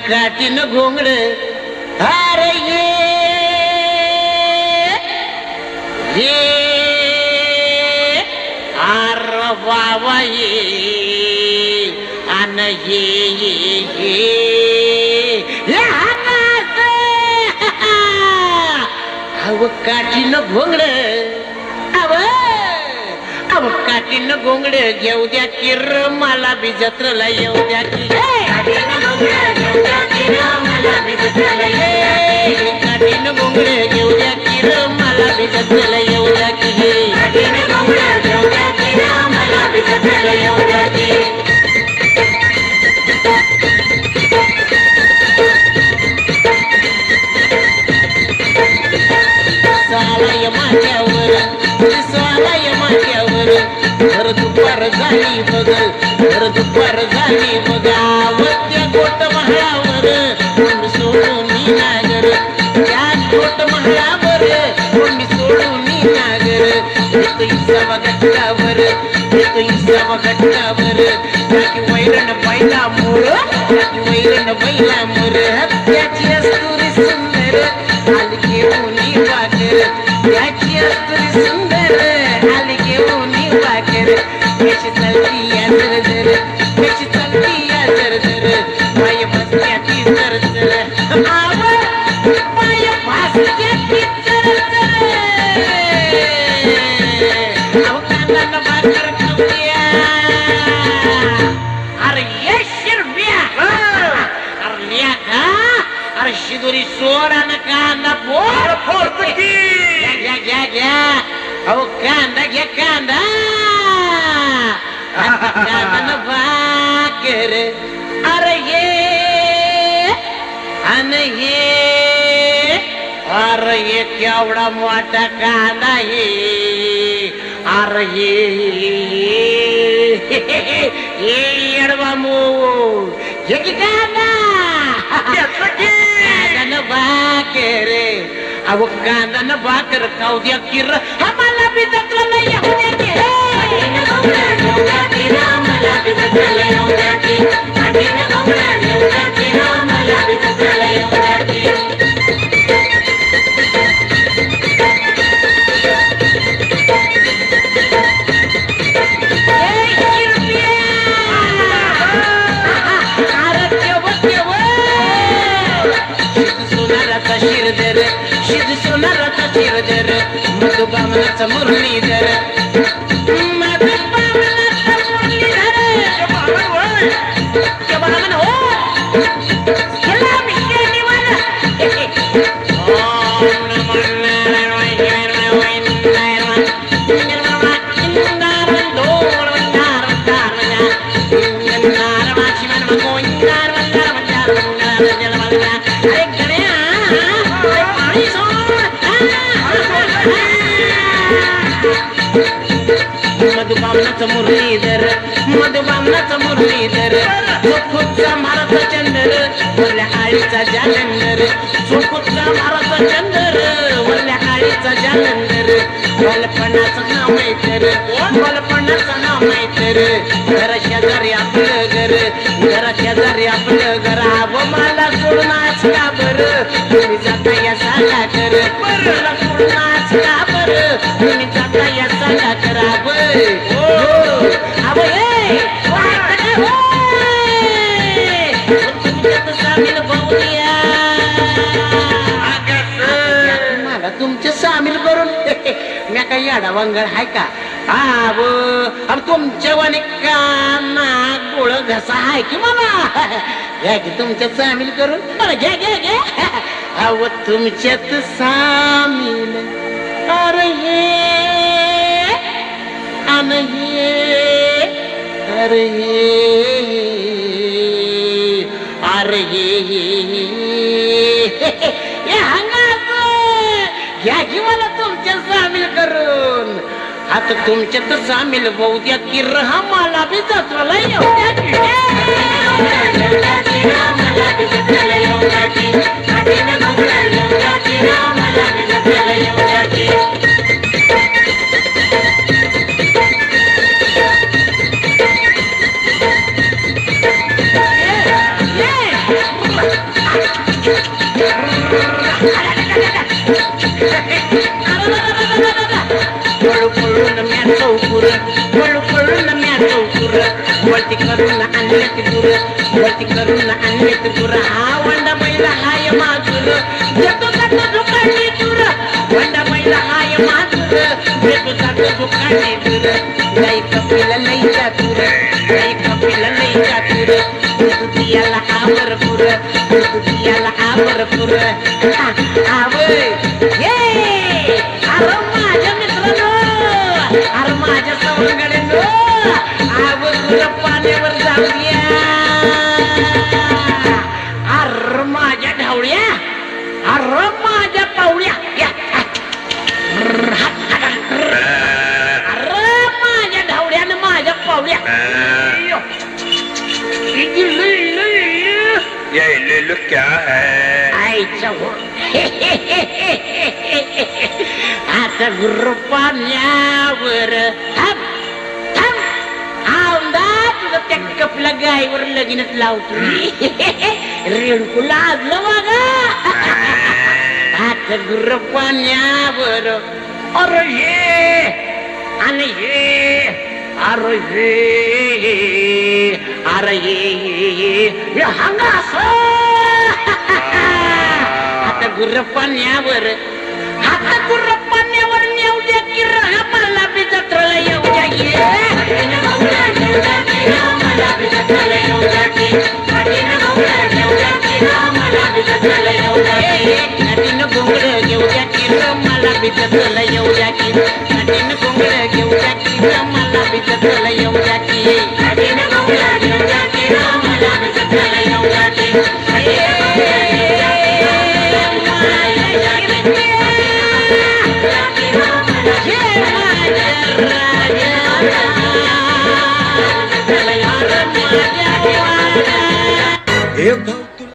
काठीन घोंगड अरे ये आर बाबा ये अन ये अव काठीन घोंगड अव काठीन घोंगड घेऊ द्या किर मला बी जत्रला येऊ द्या की काठीन घोंगड घेऊ द्या किर मला बी जत्रला येऊ द्या की सालाय माझ्यावर घर दुपार झाली बघ घर दुपार झाली बघ त्या गोट महाळावर कोण सोडून नागर त्या गोट महाळावर कोण सोडून नागर येतो इसावा गट्टावर येतो इसावा गट्टावर त्याची वैरण बैला मोर त्याची वैरण बैला मोर त्याची अस्तुरी सुंदर आली घेऊन वाकर त्याची अस्तुरी सुंदर आली घेऊन वाकर कशी चालती या जर जर कशी चालती या जर जर पाय बसल्या ती जर जर पाय बसल्या ती जर जर अहो कांदा भाकर खाऊया अरे ये शिरब्या अरे लिया का अरे शिदोरी सोडा ना कांदा फोड घ्या घ्या घ्या अहो कांदा घ्या कांदा कांदा भाकर अरे ये अरे ये केवढा मोठा कांदा हे अरे ये येडवा मोड हे की कांदा कांदा भाकर अहो कांदा न भाकर खाऊ द्या किर आम्हाला बी जत्रा नाही येऊ द्या की शिरदर शिद सोनाराचा शिरदर मधु बामनाचा मुरलीधर मधु बामनाचा मुरलीधर बामन हो गेला मिश्र निवाला ओम नमो मधुबामनाचा मुरलीधर सुखुचा माराचा चंदर वल्ल्या आळीचा जालंदर सुखुचा माराचा चंदर वल्ल्या आळीचा जालंदर बालपणाचं नाव मैतर बालपणाचं नाव मैतर घरा शेजारी आपलं घरा शेजारी आपलं घर व मला सोडून आज का बरं तुम्ही जाता या सांगा कर मला सोडून आज का बरं तुम्ही जाता या सांगा करा मला तुमचे सामील करून मी काही याडा वंगळ हाय का अब तुमच्या वाणी काना गोळ घसा हाय की मला घ्या की तुमच्यात सामील करून घ्या घ्या घ्या अव तुमच्यात सामील अरे अरे अरे घ्या की मला तुमच्या सामील करून आता तुमच्यात सामील होऊ द्या की रहा मला बी जत्रेला येऊ द्या पळू पळून म्या चौकुर पळू पळून म्या चौकुर वळती करून आणले ते दूर वळती करून आणले ते दूर हा वंडा बैला हाय माजूर येतो जातो झोकाळी दूर वंडा बैला हाय माजूर येतो जातो झोकाळी दूर गाई कपिला लई जातूर गाई कपिला लई जातूर तुझियाला आवर पुर तुझियाला आवर पुर आवय हे अरे माझ्या मित्रांनो अरे माझ्या सवंगड्यांनो आव तुला पाण्यावर जाऊया अरे माझ्या ढावळ्या अरे माझ्या पावळ्या अरे माझ्या ढावळ्यानं माझ्या पावळ्या ये क्या है आईचा आता गुरु पाण्यावर तुझं त्या कपला गायीवर लगीनच लावतो रेणकू लाजलं बघा आता गुरु पाण्यावर अरे हे आणि हे अरे हे अरे हे हंगास आता गुर्र पाण्यावर आता गुर्र पाण्यावर नेऊ द्या की रहा मला बी जत्राला येऊ द्या मला बी जत्राला येऊ द्या की नदीनं घोंगडं घेऊ द्या की मला बी जत्राला येऊ द्या की नदीनं घोंगडं घेऊ द्या की मला बी जत्राला येऊ द्या की नदीनं घोंगडं घेऊ द्या की मला बी जत्राला येऊ द्या की नदीनं घोंगडं घेऊ द्या की मला बी जत्राला येऊ द्या की एक